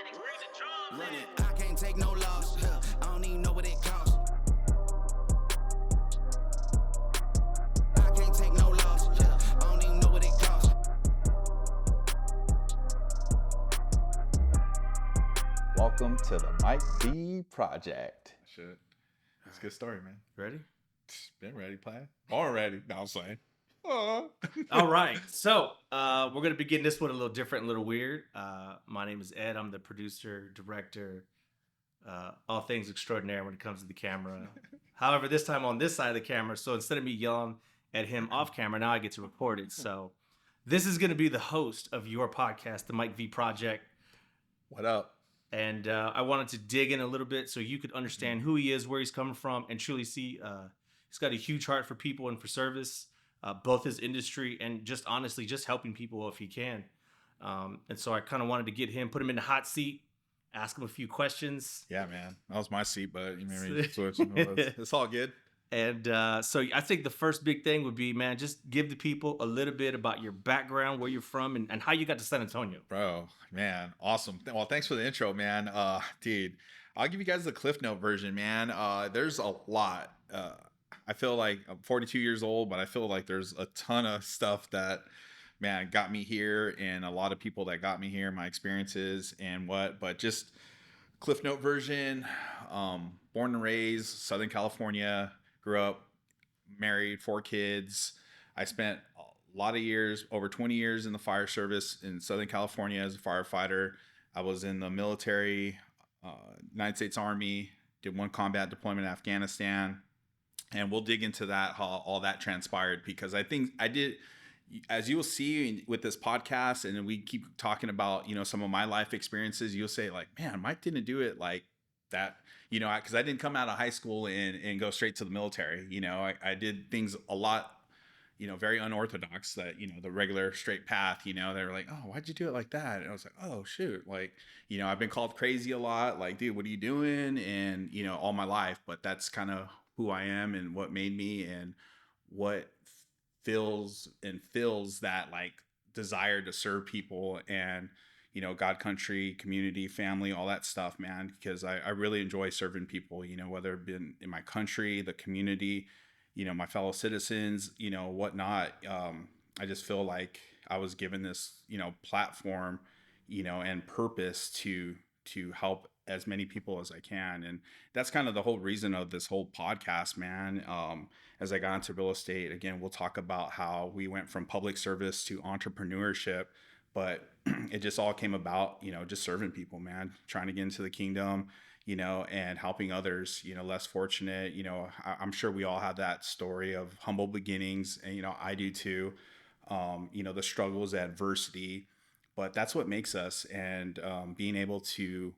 Run it. I can't take no loss. I don't even know what it costs. I can't take no loss. I don't even know what it costs. Welcome to the Mike V Project. Shit. It's a good story, man. Ready? Been ready, plan. Already. No, I'm saying. All right. So we're going to begin this one a little different, a little weird. My name is Ed. I'm the producer, director, all things extraordinary when it comes to the camera. However, this time on this side of the camera, so instead of me yelling at him off camera, now I get to record it. So this is going to be the host of your podcast, the Mike V Project. What up? And I wanted to dig in a little bit so you could understand who he is, where he's coming from, and truly see he's got a huge heart for people and for service, both his industry and just honestly just helping people if he can. And so I kind of wanted to get him, put him in the hot seat, ask him a few questions. Yeah, man. That was my seat, but you made me switch. It's all good. And so I think the first big thing would be, man, just give the people a little bit about your background, where you're from, and how you got to San Antonio. Bro, man. Awesome. Well, thanks for the intro, man. Dude, I'll give you guys the Cliff Note version, man. There's a lot. I feel like I'm 42 years old, but I feel like there's a ton of stuff that, man, got me here, and a lot of people that got me here, my experiences and but just Cliff Note version. Born and raised Southern California, grew up, married, 4 kids. I spent a lot of years, over 20 years in the fire service in Southern California as a firefighter. I was in the military, United States Army, did 1 combat deployment in Afghanistan. And we'll dig into that, how all that transpired, because I think I did, as you will see with this podcast, and we keep talking about, some of my life experiences, you'll say like, man, Mike didn't do it like that, because I didn't come out of high school and go straight to the military. I did things a lot, very unorthodox, that, the regular straight path. They were like, oh, why'd you do it like that? And I was like, oh, shoot. Like, I've been called crazy a lot. Like, dude, what are you doing? And, all my life. But that's kind of who I am and what made me and what fills that like desire to serve people and, God, country, community, family, all that stuff, man, because I really enjoy serving people, whether it been in my country, the community, my fellow citizens, whatnot. I just feel like I was given this, platform, and purpose to help as many people as I can. And that's kind of the whole reason of this whole podcast, man. As I got into real estate, again, we'll talk about how we went from public service to entrepreneurship, but it just all came about, just serving people, man, trying to get into the kingdom, and helping others, less fortunate. I'm sure we all have that story of humble beginnings, and, I do too. The struggles, the adversity, but that's what makes us. And being able to,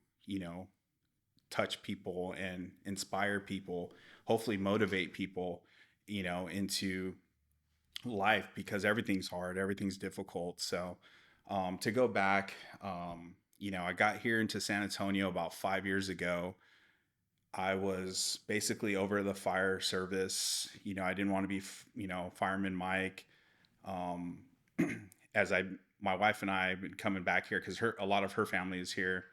touch people and inspire people, hopefully motivate people, into life, because everything's hard, everything's difficult. So to go back, I got here into San Antonio about 5 years ago. I was basically over the fire service. I didn't want to be, fireman Mike. My wife and I have been coming back here because a lot of her family is here.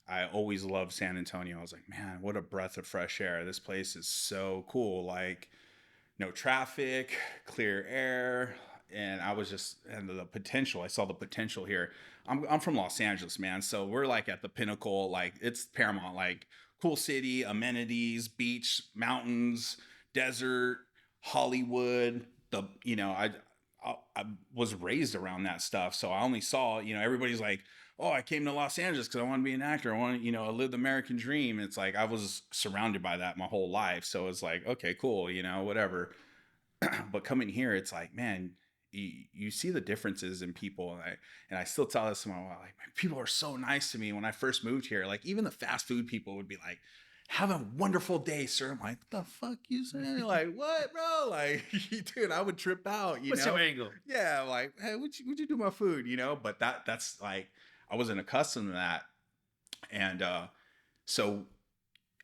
I always loved San Antonio. I was like, man, what a breath of fresh air. This place is so cool. Like, no traffic, clear air. And I the potential, I saw the potential here. I'm from Los Angeles, man. So we're like at the pinnacle, like it's Paramount, like cool city, amenities, beach, mountains, desert, Hollywood. I was raised around that stuff. So I only saw, everybody's like, oh, I came to Los Angeles because I want to be an actor. I want to, live the American dream. It's like, I was surrounded by that my whole life. So it's like, okay, cool, whatever. But coming here, it's like, man, you see the differences in people. And I still tell this to my wife, like, people are so nice to me when I first moved here. Like, even the fast food people would be like, have a wonderful day, sir. I'm like, what the fuck you saying? Like, what, bro? Like, dude, I would trip out, What's your angle? Yeah, like, hey, what'd you do my food, But that's like, I wasn't accustomed to that. And so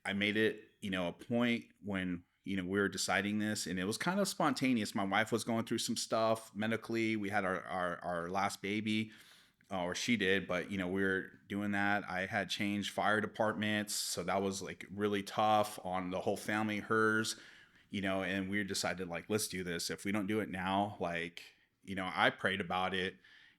I made it, a point when, we were deciding this, and it was kind of spontaneous. My wife was going through some stuff medically. We had our last baby. or she did, but we were doing that. I had changed fire departments, so that was like really tough on the whole family, hers, and we decided like, let's do this. If we don't do it now, like, I prayed about it,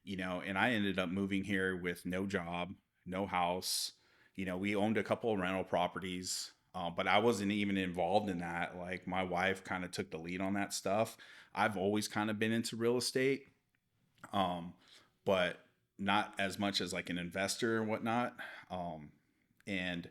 and I ended up moving here with no job, no house. We owned a couple of rental properties, but I wasn't even involved in that. Like my wife kind of took the lead on that stuff. I've always kind of been into real estate, um, but not as much as like an investor and whatnot. And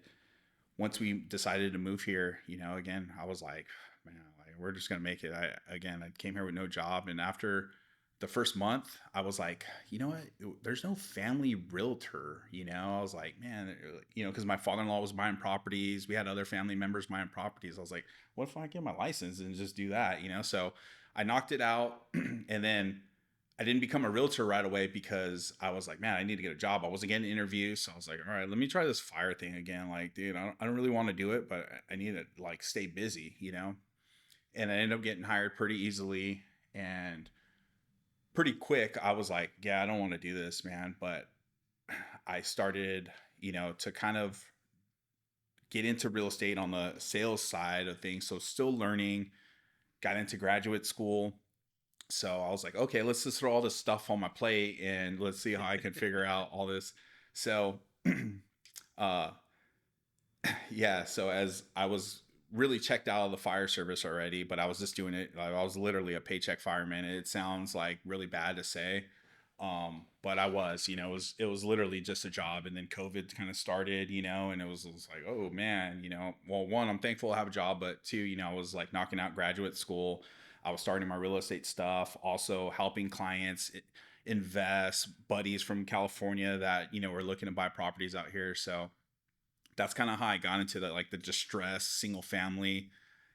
once we decided to move here, again, I was like, man, like we're just gonna make it. I came here with no job, and after the first month, I was like, you know what? There's no family realtor. I was like, man, because my father-in-law was buying properties. We had other family members buying properties. I was like, what if I get my license and just do that? So I knocked it out, and then I didn't become a realtor right away because I was like, man, I need to get a job. I wasn't getting interviews. So I was like, all right, let me try this fire thing again. Like, dude, I don't really want to do it, but I need to like stay busy. And I ended up getting hired pretty easily and pretty quick. I was like, yeah, I don't want to do this, man. But I started, to kind of get into real estate on the sales side of things. So still learning, got into graduate school. So I was like, okay, let's just throw all this stuff on my plate and let's see how I can figure out all this. So, uh, yeah. So as I was really checked out of the fire service already, but I was just doing it. I was literally a paycheck fireman. It sounds like really bad to say. But I was, it was literally just a job. And then COVID kind of started, and it was like, oh man, well, one, I'm thankful to have a job, but two, I was like knocking out graduate school. I was starting my real estate stuff, also helping clients invest, buddies from California that, were looking to buy properties out here. So that's kind of how I got into like the distressed single family,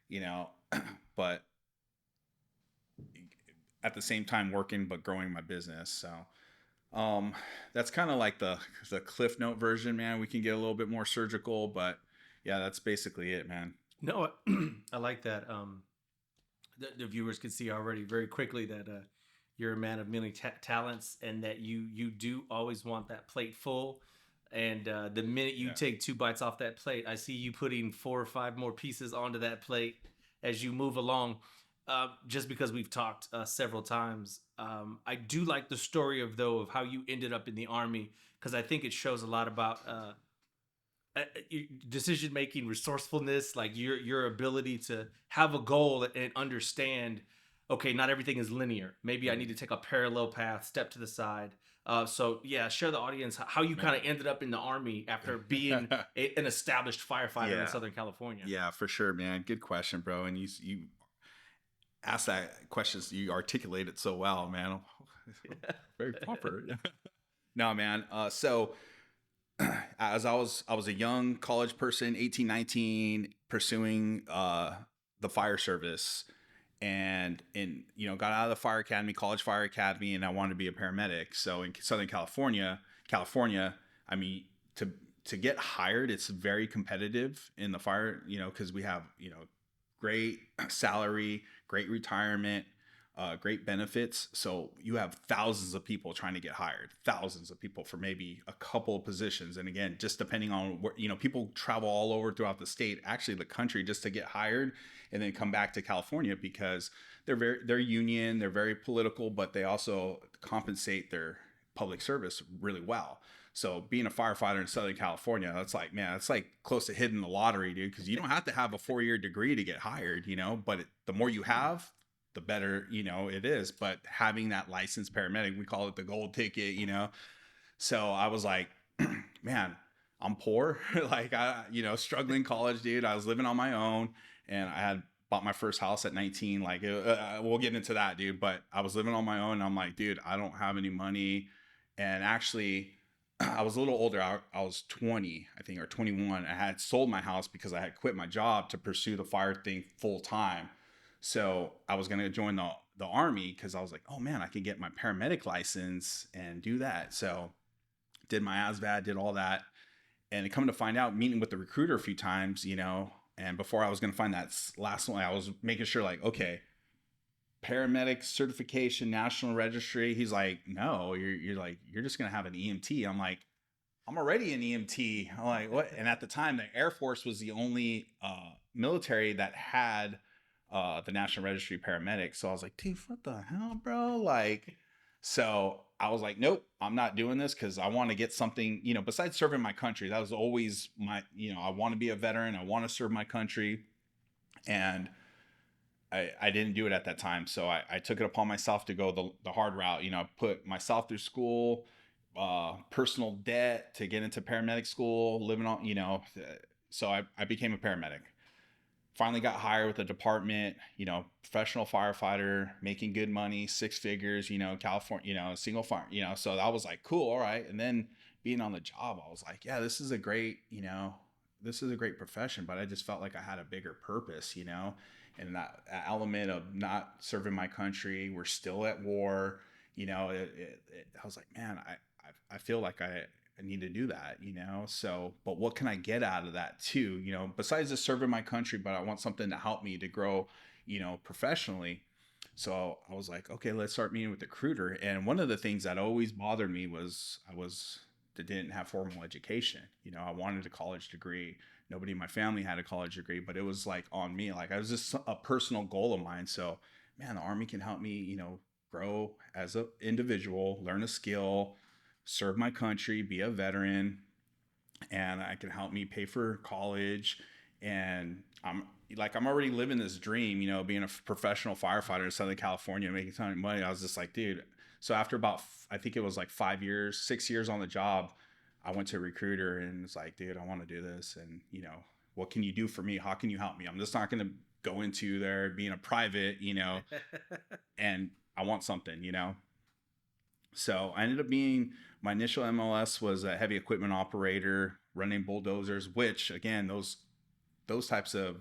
you know, but at the same time working, but growing my business. So, that's kind of like the Cliff Note version, man. We can get a little bit more surgical, but yeah, that's basically it, man. No, I like that. The viewers can see already very quickly that you're a man of many talents, and that you do always want that plate full. And the minute you Yeah. take 2 bites off that plate, I see you putting 4 or 5 more pieces onto that plate as you move along. Just because we've talked several times, I do like the story of how you ended up in the Army, because I think it shows a lot about decision making, resourcefulness, like your ability to have a goal and understand, okay, not everything is linear. Maybe I need to take a parallel path, step to the side. So yeah, share the audience how you kind of ended up in the Army after being an established firefighter Yeah. in Southern California. Yeah, for sure, man. Good question, bro. And you asked that question, you articulate it so well, man. Very proper. No, man. So as I was a young college person, 18, 19, pursuing the fire service, and got out of the fire academy, college fire academy, and I wanted to be a paramedic. So in Southern California, I mean, to get hired, it's very competitive in the fire, because we have, great salary, great retirement, great benefits. So you have thousands of people trying to get hired, thousands of people for maybe a couple of positions. And again, just depending on where, people travel all over throughout the state, actually the country, just to get hired and then come back to California, because they're union, they're very political, but they also compensate their public service really well. So being a firefighter in Southern California, that's like, man, it's like close to hitting the lottery, dude, because you don't have to have a 4-year degree to get hired, but the more you have, the better, it is. But having that licensed paramedic, we call it the gold ticket, So I was like, man, I'm poor. Like struggling college, dude. I was living on my own, and I had bought my first house at 19. Like, we'll get into that, dude. But I was living on my own, and I'm like, dude, I don't have any money. And actually, I was a little older. I was 20, I think, or 21. I had sold my house because I had quit my job to pursue the fire thing full time. So I was going to join the Army because I was like, oh man, I can get my paramedic license and do that. So did my ASVAB, did all that. And come to find out, meeting with the recruiter a few times, and before I was going to find that last one, I was making sure like, okay, paramedic certification, national registry. He's like, no, you're just gonna have an EMT. I'm like, I'm already an EMT. I'm like, what? And at the time, the Air Force was the only military that had the National Registry paramedic. So I was like, dude, what the hell, bro? Like, so I was like, nope, I'm not doing this because I want to get something, besides serving my country. That was always my, I want to be a veteran. I want to serve my country. And I didn't do it at that time. So I took it upon myself to go the hard route, put myself through school, personal debt to get into paramedic school, living on, so I became a paramedic. Finally got hired with the department, professional firefighter, making good money, 6 figures, California, single fire, so I was like, cool. All right. And then being on the job, I was like, yeah, this is a great profession, but I just felt like I had a bigger purpose, and that element of not serving my country. We're still at war, I was like, man, I feel like I need to do that, so, but what can I get out of that too, besides just serving my country, but I want something to help me to grow, professionally. So I was like, okay, let's start meeting with the recruiter. And one of the things that always bothered me was that didn't have formal education. I wanted a college degree. Nobody in my family had a college degree, but it was like on me. Like, I was just a personal goal of mine. So, man, the Army can help me, grow as an individual, learn a skill, serve my country, be a veteran, and I can help me pay for college. And I'm already living this dream, being a professional firefighter in Southern California, making a ton of money. I was just like, dude. So after about, I think it was like 6 years on the job, I went to a recruiter and it's like, dude, I want to do this. And, what can you do for me? How can you help me? I'm just not going to go into there being a private, and I want something, So I ended up being, my initial MLS was a heavy equipment operator running bulldozers, which again, those types of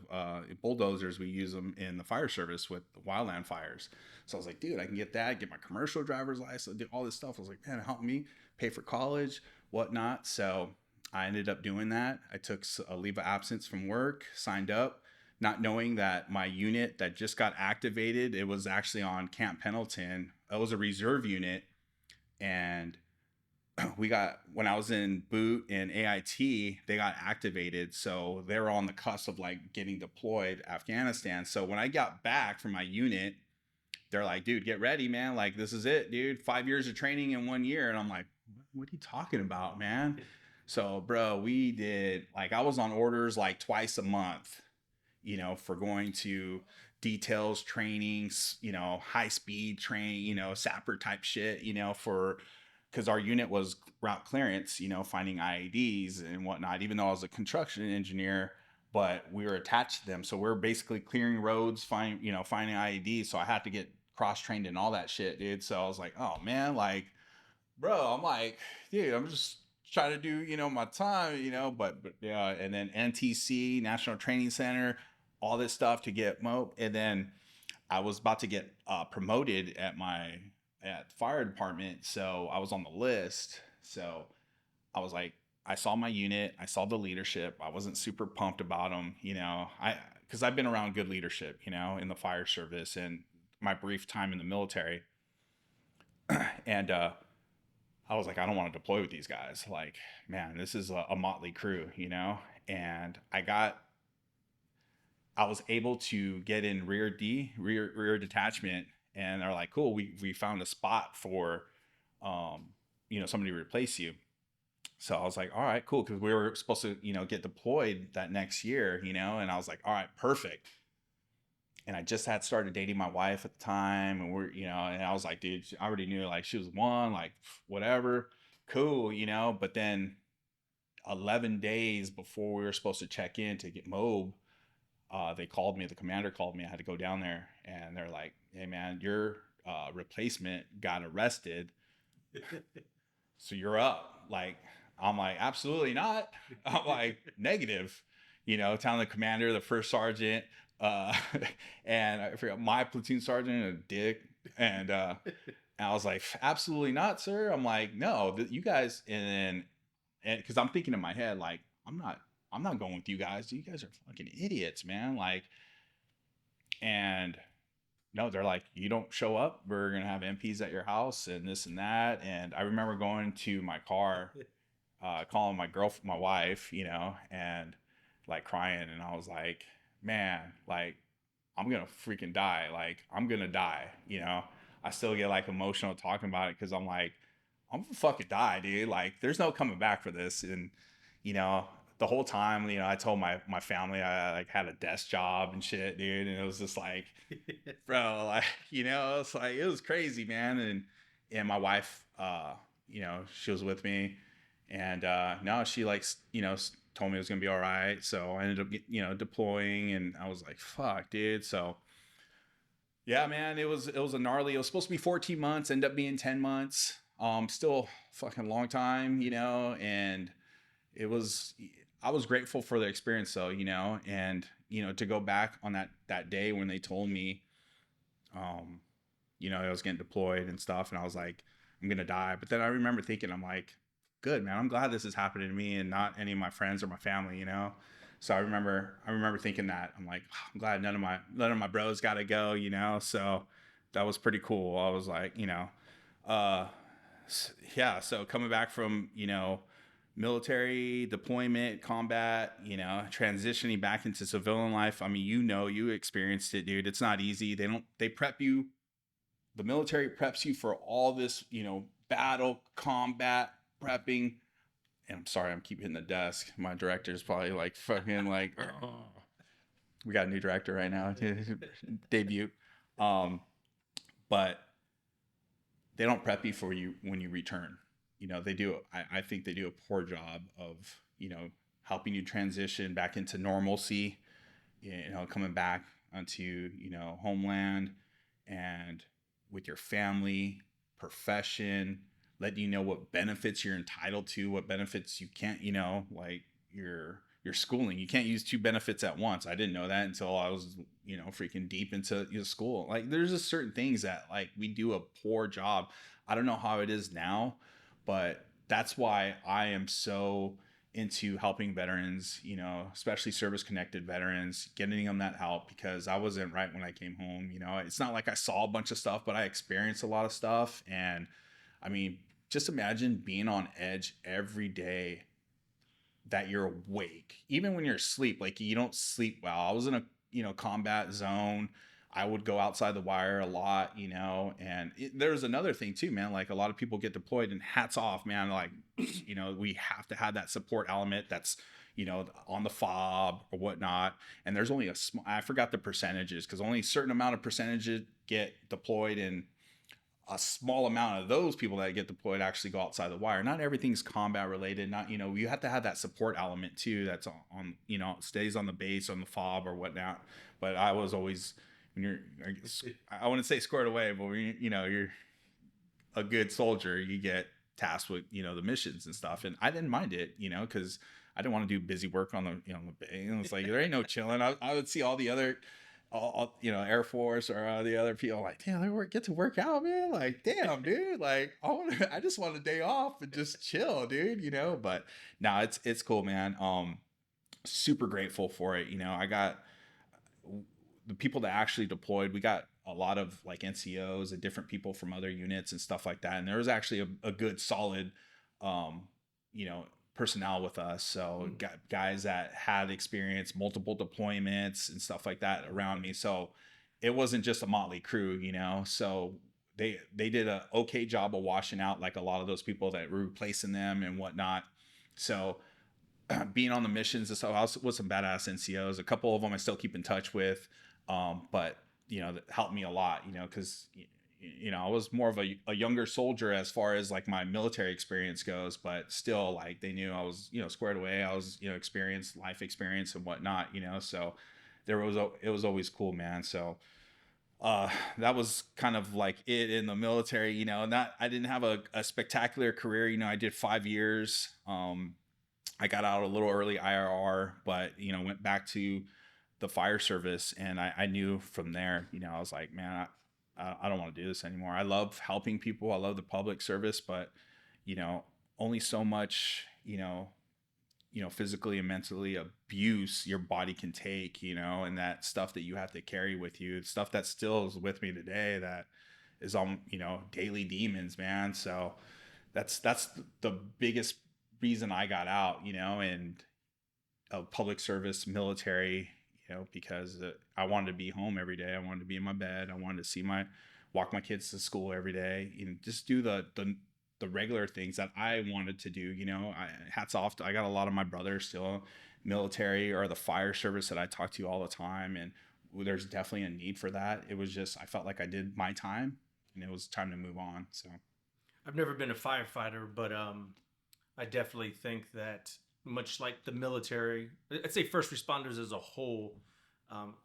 bulldozers, we use them in the fire service with the wildland fires. So I was like, dude, I can get that, get my commercial driver's license, do all this stuff. I was like, man, help me pay for college, whatnot. So I ended up doing that. I took a leave of absence from work, signed up, not knowing that my unit that just got activated, it was actually on Camp Pendleton. It was a reserve unit. And when I was in boot and AIT, they got activated. So they were on the cusp of like getting deployed Afghanistan. So when I got back from my unit, they're like, dude, get ready, man. Like, this is it, dude. 5 years of training in 1 year. And I'm like, what are you talking about, man? So, bro, we did, like, I was on orders like twice a month, for going to details trainings, high speed train, sapper type shit, because our unit was route clearance, finding IEDs and whatnot, even though I was a construction engineer, but we were attached to them. So we're basically clearing roads, finding IEDs. So I had to get cross-trained and all that shit, dude. So I was like, oh man, like, bro, I'm like, dude, I'm just trying to do, my time, but yeah. And then NTC, National Training Center, all this stuff to get and then I was about to get promoted at the fire department. So I was on the list. So I was like, I saw my unit, I saw the leadership. I wasn't super pumped about them, because I've been around good leadership, in the fire service and my brief time in the military. And I was like, I don't want to deploy with these guys. Like, man, this is a motley crew, and I was able to get in rear detachment, and they're like, cool, we found a spot for, somebody to replace you. So I was like, all right, cool. Cause we were supposed to, get deployed that next year, and I was like, all right, perfect. And I just had started dating my wife at the time, and and I was like, dude, I already knew, like, she was one, like, whatever, cool, but then 11 days before we were supposed to check in to get MOB, they called me, the commander called me. I had to go down there, and they're like, hey man, your replacement got arrested. So you're up. Like, I'm like, absolutely not. I'm like, negative, telling the commander, the first sergeant, and I forgot my platoon sergeant, a dick. And I was like, absolutely not, sir. I'm like, no, you guys. And cause I'm thinking in my head, like, I'm not going with you guys. You guys are fucking idiots, man. Like, and no, they're like, you don't show up, we're gonna have MPs at your house and this and that. And I remember going to my car, calling my wife, and like crying, and I was like, man, like I'm gonna freaking die, like I'm gonna die. I still get like emotional talking about it because I'm like, I'm gonna fucking die, dude. Like there's no coming back for this. And you know, the whole time, I told my family I like had a desk job and shit, dude. And it was just like, bro, like, it's like it was crazy, man. And my wife, she was with me, and no, she like, told me it was gonna be all right. So I ended up, deploying, and I was like, fuck, dude. So yeah, man, it was a gnarly. It was supposed to be 14 months, ended up being 10 months. Still fucking long time, and it was I was grateful for the experience though, and to go back on that day when they told me um I was getting deployed and stuff, and I was like, I'm gonna die. But then I remember thinking, I'm like, good, man, I'm glad this is happening to me and not any of my friends or my family. So I remember thinking that. I'm like, I'm glad none of my bros got to go. So that was pretty cool. I was like, uh yeah, so coming back from military deployment, combat, transitioning back into civilian life. I mean, you experienced it, dude. It's not easy. They prep you, the military preps you for all this, battle, combat, prepping. And I'm sorry, I'm keep hitting the desk. My director's probably like fucking like, "Ugh." We got a new director right now, debut. But they don't prep you for you when you return. They do. I think they do a poor job of helping you transition back into normalcy. Coming back onto homeland, and with your family, profession, letting you know what benefits you're entitled to, what benefits you can't. Like your schooling, you can't use two benefits at once. I didn't know that until I was freaking deep into school. Like there's just certain things that like we do a poor job. I don't know how it is now, but that's why I am so into helping veterans, especially service connected veterans, getting them that help, because I wasn't right when I came home. It's not like I saw a bunch of stuff, but I experienced a lot of stuff. And I mean, just imagine being on edge every day, that you're awake, even when you're asleep. Like you don't sleep well. I was in a combat zone. I would go outside the wire a lot, and there's another thing too, man. Like a lot of people get deployed, and hats off, man. Like, we have to have that support element that's, on the fob or whatnot. And there's only I forgot the percentages, because only a certain amount of percentages get deployed, and a small amount of those people that get deployed actually go outside the wire. Not everything's combat related. Not, you have to have that support element too. That's on stays on the base, on the fob or whatnot. But I was always, when you're, I wouldn't say squared away, but when you're a good soldier, you get tasked with, the missions and stuff. And I didn't mind it, cause I didn't want to do busy work on the, the bay. And it's like, there ain't no chilling. I would see all the other, all Air Force or the other people like, damn, they get to work out, man. Like, damn, dude. Like, I just want a day off and just chill, dude. But no, it's cool, man. Super grateful for it. I got the people that actually deployed. We got a lot of like NCOs and different people from other units and stuff like that. And there was actually a good solid, um, personnel with us. So got guys that had experienced multiple deployments and stuff like that around me. So it wasn't just a motley crew, So they did a okay job of washing out like a lot of those people that were replacing them and whatnot. So being on the missions and stuff, I was with some badass NCOs. A couple of them I still keep in touch with, but that helped me a lot. Because I was more of a younger soldier as far as like my military experience goes, but still like they knew I was squared away. I was experienced, life experience and whatnot. So it was always cool, man. So that was kind of like it in the military. Not I didn't have a spectacular career. I did 5 years. I got out a little early IRR, but went back to the fire service, and I knew from there, I was like, man, I don't want to do this anymore. I love helping people. I love the public service, but only so much, physically and mentally abuse your body can take, and that stuff that you have to carry with you, stuff that still is with me today, that is on, daily demons, man. So that's the biggest reason I got out, and of public service, military, because I wanted to be home every day. I wanted to be in my bed. I wanted to walk my kids to school every day, and just do the regular things that I wanted to do. Hats off I got a lot of my brothers still military or the fire service that I talk to all the time, and there's definitely a need for that. It was just I felt like I did my time, and it was time to move on. So I've never been a firefighter, but I definitely think that much like the military, I'd say first responders as a whole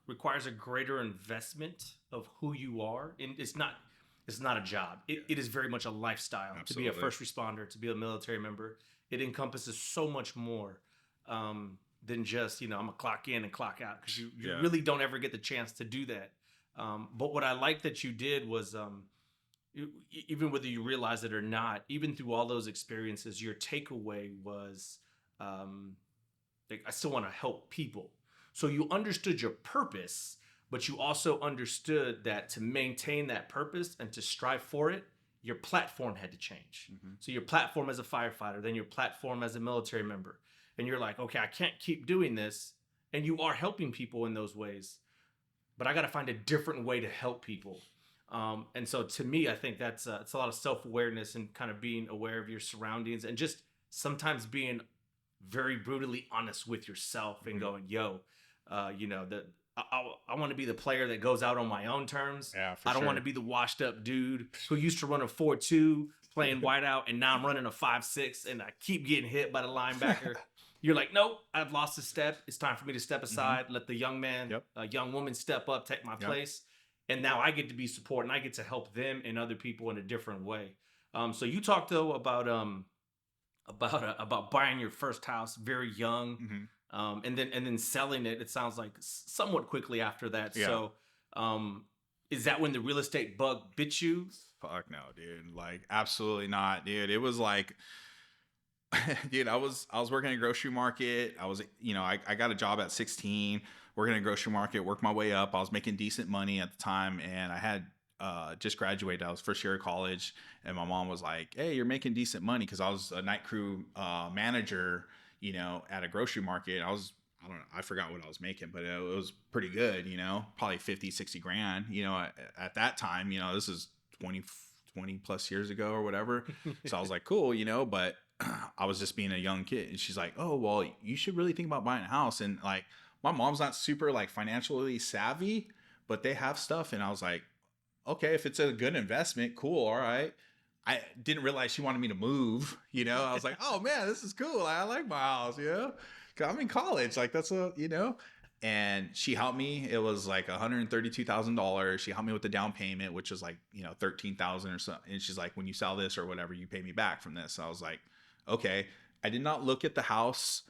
requires a greater investment of who you are, and it's not a job. It is very much a lifestyle. Absolutely. To be a first responder, to be a military member. It encompasses so much more than just I'm gonna clock in and clock out, because you really don't ever get the chance to do that. But what I like that you did was even whether you realize it or not, even through all those experiences, your takeaway was like, I still want to help people. So you understood your purpose, but you also understood that to maintain that purpose and to strive for it, your platform had to change. Mm-hmm. So your platform as a firefighter, then your platform as a military member. And you're like, okay, I can't keep doing this. And you are helping people in those ways, but I got to find a different way to help people. And so to me, I think it's a lot of self-awareness and kind of being aware of your surroundings, and just sometimes being very brutally honest with yourself and going, yo, I want to be the player that goes out on my own terms. Yeah, for I don't sure. want to be the washed up dude who used to run a 4.2 playing whiteout, and now I'm running a 5.6 and I keep getting hit by the linebacker. You're like, nope, I've lost a step. It's time for me to step aside, let the young man, young woman step up, take my place. And now I get to be support, and I get to help them and other people in a different way. So you talked though about buying your first house very young, and then selling it. It sounds like somewhat quickly after that. Yeah. So, is that when the real estate bug bit you? Fuck no, dude. Like, absolutely not, dude. It was like, dude, I was working at a grocery market. I was, I got a job at 16, working at a grocery market, worked my way up. I was making decent money at the time, and I had just graduated. I was first year of college, and my mom was like, hey, you're making decent money, because I was a night crew manager, at a grocery market. I don't know, I forgot what I was making, but it was pretty good, probably 50, 60 grand, at that time. This is 20 plus years ago or whatever. So I was like, cool, but I was just being a young kid. And she's like, oh, well, you should really think about buying a house. And like, my mom's not super like financially savvy, but they have stuff. And I was like, okay, if it's a good investment, cool. All right. I didn't realize she wanted me to move, I was like, oh man, this is cool. I like my house, 'Cause I'm in college. Like, that's and she helped me. It was like $132,000. She helped me with the down payment, which was like, $13,000 or something. And she's like, when you sell this or whatever, you pay me back from this. So I was like, okay. I did not look at the house.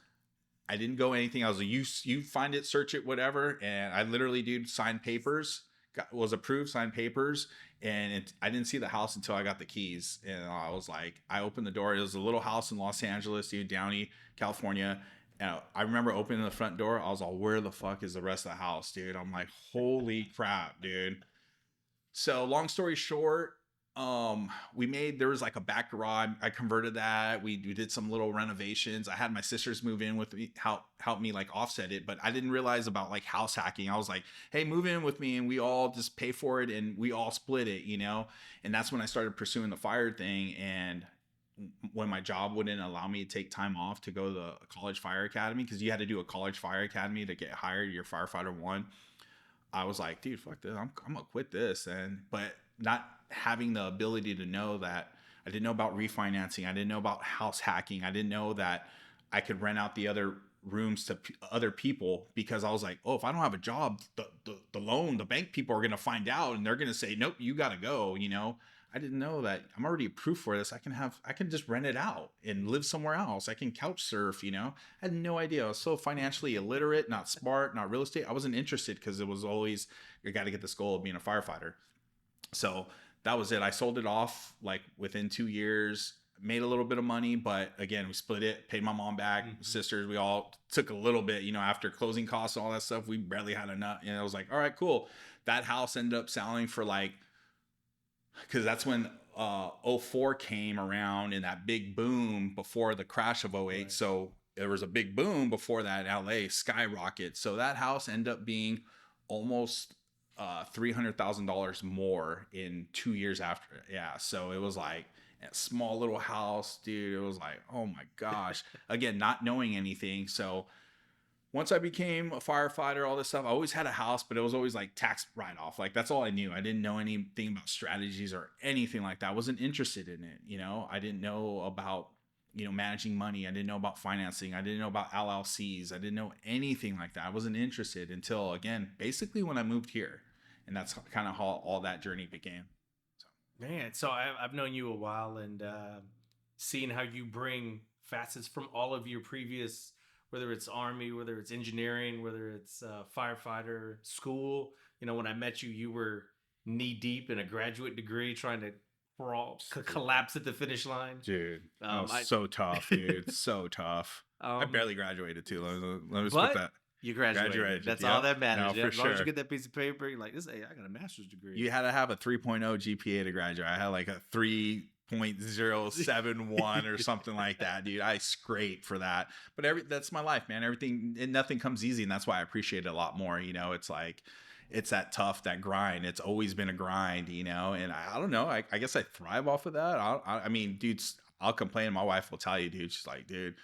I didn't go anything. I was like, you find it, search it, whatever. And I literally, dude, signed papers, was approved, signed papers. And I didn't see the house until I got the keys. And I was like, I opened the door. It was a little house in Los Angeles, dude, Downey, California. And I remember opening the front door. I was all, where the fuck is the rest of the house, dude? I'm like, holy crap, dude. So long story short, there was like a back garage. I converted that. We did some little renovations. I had my sisters move in with me, help me like offset it, but I didn't realize about like house hacking. I was like, hey, move in with me and we all just pay for it and we all split it, And that's when I started pursuing the fire thing. And when my job wouldn't allow me to take time off to go to the college fire academy, because you had to do a college fire academy to get hired, your firefighter 1. I was like, dude, fuck this. I'm gonna quit this. But not having the ability to know that, I didn't know about refinancing. I didn't know about house hacking. I didn't know that I could rent out the other rooms to other people, because I was like, oh, if I don't have a job, the bank people are gonna find out and they're gonna say, nope, you gotta go. I didn't know that I'm already approved for this. I can just rent it out and live somewhere else. I can couch surf, I had no idea. I was so financially illiterate, not smart, not real estate. I wasn't interested, because it was always, you got to get this goal of being a firefighter. So that was it. I sold it off like within 2 years. made a little bit of money, but again, we split it, paid my mom back, sisters, we all took a little bit, after closing costs and all that stuff, we barely had enough. And I was like, all right, cool. That house ended up selling for like, because that's when '04 came around and that big boom before the crash of '08. Right. So there was a big boom before that in LA, skyrocket. So that house ended up being almost $300,000 more in 2 years after. Yeah. So it was like a small little house, dude. It was like, oh my gosh. Again, not knowing anything. So once I became a firefighter, all this stuff, I always had a house, but it was always like tax write-off. Like that's all I knew. I didn't know anything about strategies or anything like that. I wasn't interested in it. I didn't know about, managing money. I didn't know about financing. I didn't know about LLCs. I didn't know anything like that. I wasn't interested until, again, basically when I moved here. And that's kind of how all that journey began. Man, so I've known you a while, and seeing how you bring facets from all of your previous, whether it's Army, whether it's engineering, whether it's firefighter, school. When I met you, you were knee deep in a graduate degree trying to collapse at the finish line. Dude, so tough, dude. So tough. I barely graduated too. Let me put that. You graduated. That's all that matters. No, as long as you get that piece of paper, you're like, hey, I got a master's degree. You had to have a 3.0 GPA to graduate. I had like a 3.071 or something like that, dude. I scraped for that. But that's my life, man. Nothing comes easy, and that's why I appreciate it a lot more. It's like, it's that tough, that grind. It's always been a grind, and I don't know. I guess I thrive off of that. I mean, dude, I'll complain. My wife will tell you, dude. She's like, dude,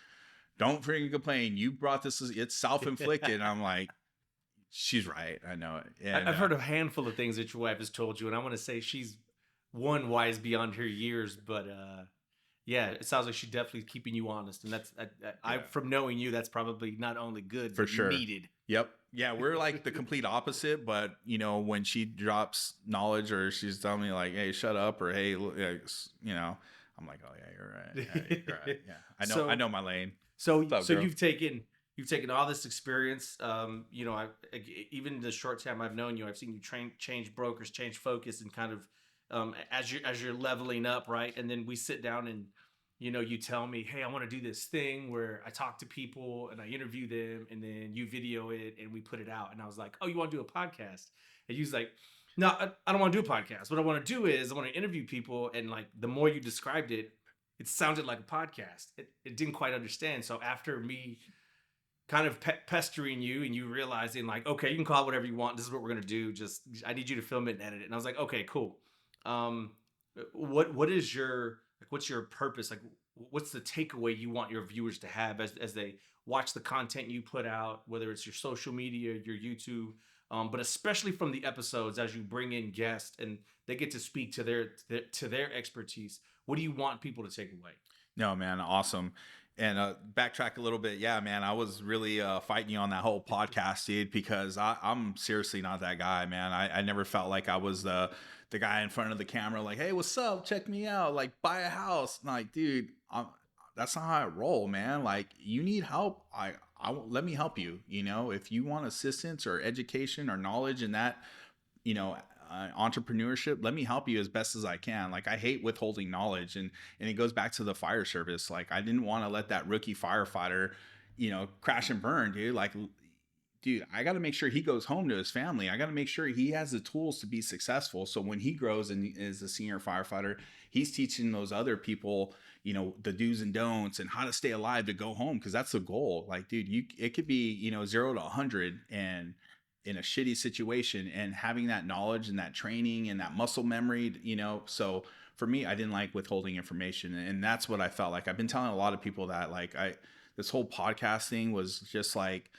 don't freaking complain. You brought this. It's self-inflicted. And I'm like, she's right. I know it. And, I've heard a handful of things that your wife has told you, and I want to say she's one wise beyond her years, but yeah, it sounds like she's definitely keeping you honest, and that's from knowing you, that's probably not only good, for but sure needed. Yep. Yeah, we're like the complete opposite, but when she drops knowledge or she's telling me like, hey, shut up, or hey, I'm like, oh yeah, you're right. Yeah, you're right. Yeah, I know my lane. So you've taken all this experience. Even the short time I've known you, I've seen you change brokers, change focus, and kind of as you're leveling up, right? And then we sit down and you tell me, hey, I want to do this thing where I talk to people and I interview them, and then you video it and we put it out. And I was like, oh, you want to do a podcast? And you was like, no, I don't want to do a podcast. What I want to do is I want to interview people. And like the more you described it, it sounded like a podcast. It didn't quite understand. So after me kind of pestering you and you realizing like, okay, you can call it whatever you want. This is what we're going to do. Just, I need you to film it and edit it. And I was like, okay, cool. What's your purpose? Like, what's the takeaway you want your viewers to have as they watch the content you put out, whether it's your social media, your YouTube, but especially from the episodes as you bring in guests and they get to speak to their expertise. What do you want people to take away? No, man, awesome. And backtrack a little bit. Yeah, man, I was really fighting you on that whole podcast, dude, because I'm seriously not that guy, man. I never felt like I was the guy in front of the camera, like, hey, what's up? Check me out. Like, buy a house. I'm like, dude, that's not how I roll, man. Like, you need help. Let me help you. If you want assistance or education or knowledge in that, entrepreneurship, let me help you as best as I can. Like, I hate withholding knowledge, and it goes back to the fire service. Like, I didn't want to let that rookie firefighter, crash and burn, dude. Like, dude, I got to make sure he goes home to his family. I got to make sure he has the tools to be successful. So when he grows and is a senior firefighter, he's teaching those other people, the do's and don'ts and how to stay alive to go home. Cause that's the goal. Like, dude, it could be, 0 to 100 and in a shitty situation, and having that knowledge and that training and that muscle memory, so for me, I didn't like withholding information. And that's what I felt like. I've been telling a lot of people that like this whole podcast thing was just like,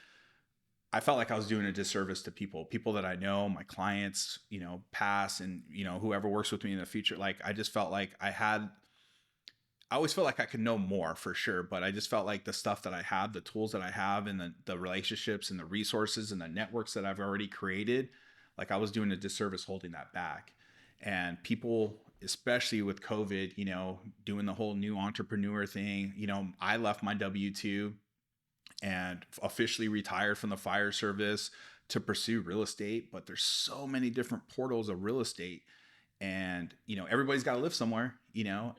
I felt like I was doing a disservice to people that I know, my clients, past, and, whoever works with me in the future. Like, I just felt like I always felt like I could know more for sure, but I just felt like the stuff that I have, the tools that I have, and the relationships and the resources and the networks that I've already created, like I was doing a disservice holding that back. And people, especially with COVID, doing the whole new entrepreneur thing, I left my W-2 and officially retired from the fire service to pursue real estate. But there's so many different portals of real estate. And, everybody's got to live somewhere,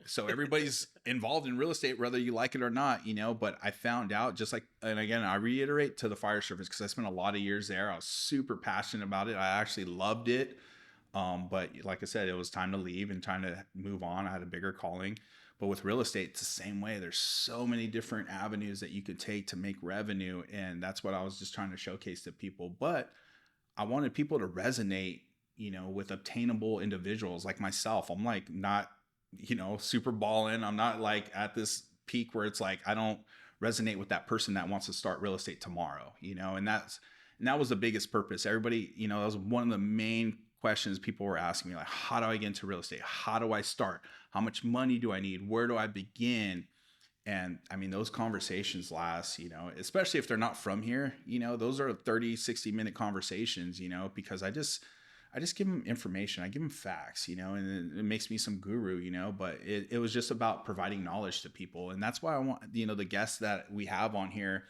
so everybody's involved in real estate, whether you like it or not, but I found out just like, and again, I reiterate to the fire service, because I spent a lot of years there. I was super passionate about it. I actually loved it. But like I said, it was time to leave and time to move on. I had a bigger calling. But with real estate, it's the same way. There's so many different avenues that you could take to make revenue. And that's what I was just trying to showcase to people. But I wanted people to resonate, with obtainable individuals like myself. I'm like not, super balling. I'm not like at this peak where it's like I don't resonate with that person that wants to start real estate tomorrow, and that was the biggest purpose. Everybody, that was one of the main questions people were asking me, like, how do I get into real estate? How do I start? How much money do I need? Where do I begin? And I mean, those conversations last, especially if they're not from here, those are 30, 60-minute conversations, because I just give them information. I give them facts, and it makes me some guru, but it was just about providing knowledge to people. And that's why I want, the guests that we have on here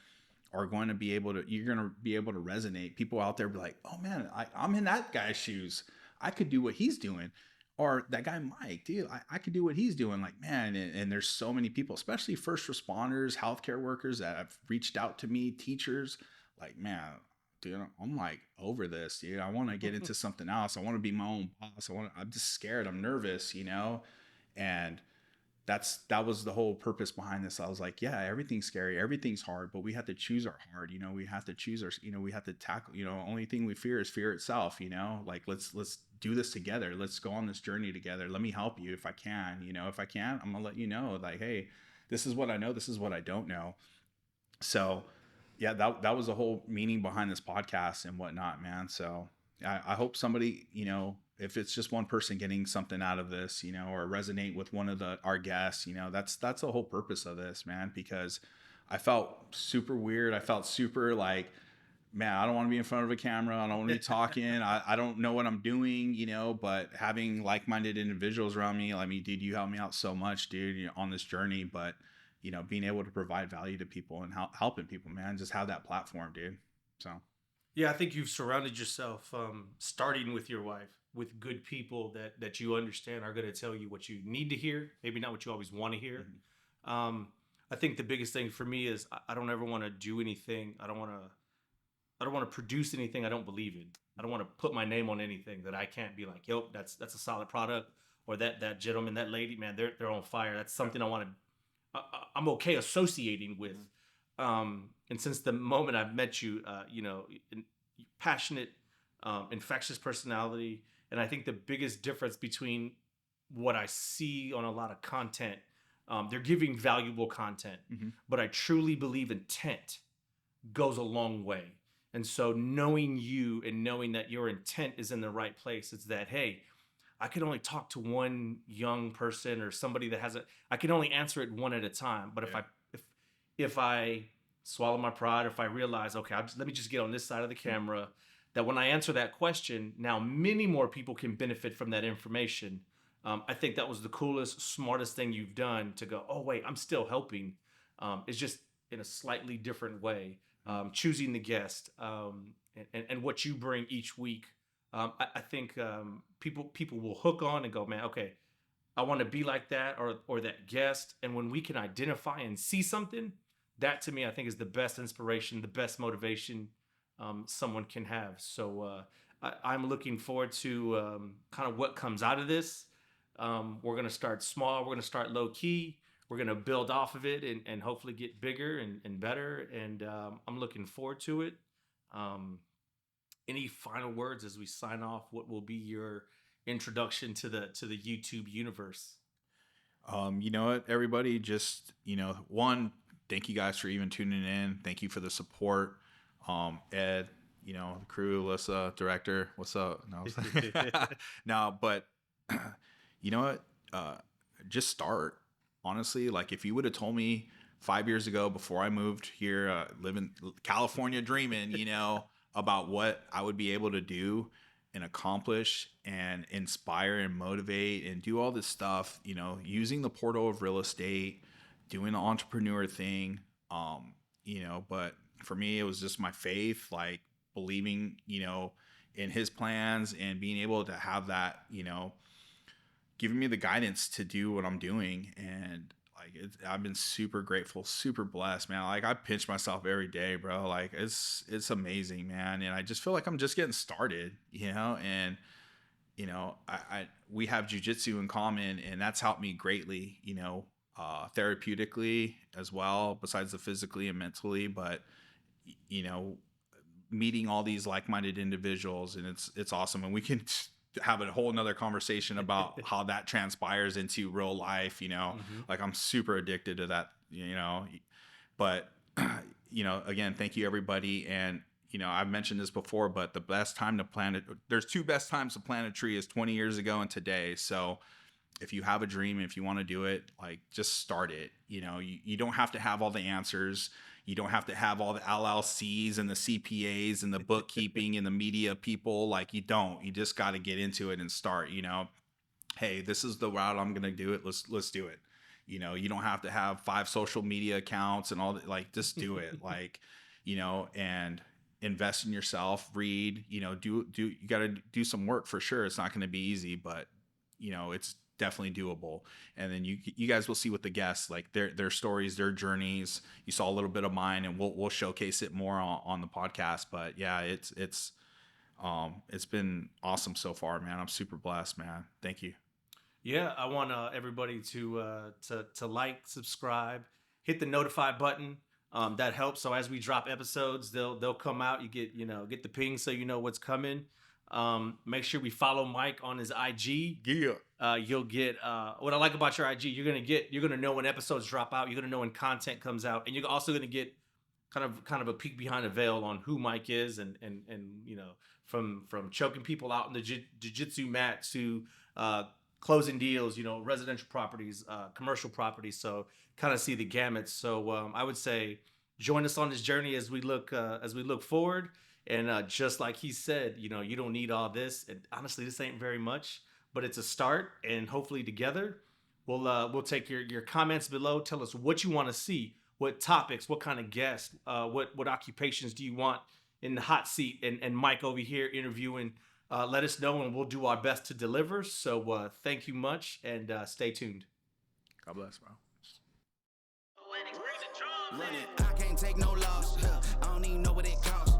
are going to be able to, you're going to be able to resonate. People out there be like, oh man, I'm in that guy's shoes. I could do what he's doing. Or that guy, Mike, dude, I could do what he's doing. Like, man, and there's so many people, especially first responders, healthcare workers that have reached out to me, teachers, like, man, dude, I'm like over this, dude. I want to get into something else. I want to be my own boss. I'm just scared. I'm nervous, and that was the whole purpose behind this. I was like, yeah, everything's scary, everything's hard, but we have to choose our hard. We have to choose our, we have to tackle. Only thing we fear is fear itself. Like let's do this together. Let's go on this journey together. Let me help you if I can. If I can't, I'm gonna let you know. Like, hey, this is what I know. This is what I don't know. So, yeah, that was the whole meaning behind this podcast and whatnot, man. So I hope somebody, if it's just one person getting something out of this, or resonate with one of our guests, that's the whole purpose of this, man, because I felt super weird. I felt super like, man, I don't want to be in front of a camera. I don't want to be talking. I don't know what I'm doing, but having like-minded individuals around me, I mean, dude, you helped me out so much, dude, on this journey, but being able to provide value to people and helping people, man, just have that platform, dude. So. Yeah, I think you've surrounded yourself, starting with your wife, with good people that you understand are going to tell you what you need to hear, maybe not what you always want to hear. Mm-hmm. I think the biggest thing for me is I don't ever want to do anything. I don't want to produce anything I don't believe in. I don't want to put my name on anything that I can't be like, yo, that's a solid product, or that gentleman, that lady, man, they're on fire. That's something I want to. I'm okay associating with. And since the moment I've met you, passionate, infectious personality. And I think the biggest difference between what I see on a lot of content, they're giving valuable content, mm-hmm. but I truly believe intent goes a long way. And so knowing you and knowing that your intent is in the right place, it's that, hey, I can only talk to one young person or somebody that I can only answer it one at a time. But if I swallow my pride, if I realize, okay, let me just get on this side of the camera, that when I answer that question, now many more people can benefit from that information. I think that was the coolest, smartest thing you've done, to go, oh wait, I'm still helping. It's just in a slightly different way. Choosing the guest, and what you bring each week. I think people will hook on and go, man, okay, I want to be like that or that guest. And when we can identify and see something, that to me, I think is the best inspiration, the best motivation someone can have. So I'm looking forward to kind of what comes out of this. We're going to start small. We're going to start low key. We're going to build off of it and hopefully get bigger and better. And I'm looking forward to it. Any final words as we sign off? What will be your introduction to the YouTube universe? You know what, everybody, just, one, thank you guys for even tuning in. Thank you for the support. Ed, the crew, Alyssa, director, what's up? No, but you know what? Just start. Honestly, like if you would have told me 5 years ago before I moved here, living California, dreaming, about what I would be able to do and accomplish and inspire and motivate and do all this stuff, using the portal of real estate, doing the entrepreneur thing, but for me, it was just my faith, like believing, in his plans and being able to have that, giving me the guidance to do what I'm doing. And like, I've been super grateful, super blessed, man. Like I pinch myself every day, bro. Like it's amazing, man. And I just feel like I'm just getting started, and we have jujitsu in common, and that's helped me greatly, therapeutically as well, besides the physically and mentally. But you know, meeting all these like-minded individuals, and it's awesome. And we can have a whole nother conversation about how that transpires into real life. Like I'm super addicted to that. But again, thank you everybody. And I've mentioned this before, but the best time to plant it, there's two best times to plant a tree is 20 years ago and today. So if you have a dream, if you want to do it, like just start it. You don't have to have all the answers. You don't have to have all the LLCs and the CPAs and the bookkeeping and the media people. Like you just got to get into it and start, hey, this is the route I'm going to do it. Let's do it. You don't have to have 5 social media accounts and all that. Like just do it. Like, and invest in yourself, read, do you got to do some work for sure. It's not going to be easy, but it's definitely doable. And then you guys will see with the guests, like their stories, their journeys. You saw a little bit of mine, and we'll showcase it more on the podcast. But yeah, it's been awesome so far, man. I'm super blessed, man. Thank you. Yeah, I want everybody to like, subscribe, hit the notify button. That helps. So as we drop episodes, they'll come out. You get the ping so you know what's coming. Make sure we follow Mike on his IG. Yeah. You'll get what I like about your IG. You're gonna know when episodes drop out. You're gonna know when content comes out, and you're also gonna get kind of a peek behind the veil on who Mike is, and from choking people out in the jiu-jitsu mat to closing deals, residential properties, commercial properties. So kind of see the gamut. So I would say join us on this journey as we look forward. And just like he said, you don't need all this. And honestly, this ain't very much, but it's a start. And hopefully together, we'll take your comments below. Tell us what you want to see, what topics, what kind of guests, what occupations do you want in the hot seat? And Mike over here interviewing. Let us know, and we'll do our best to deliver. So thank you much, and stay tuned. God bless, bro. Run it. I can't take no loss. I don't even know what it costs.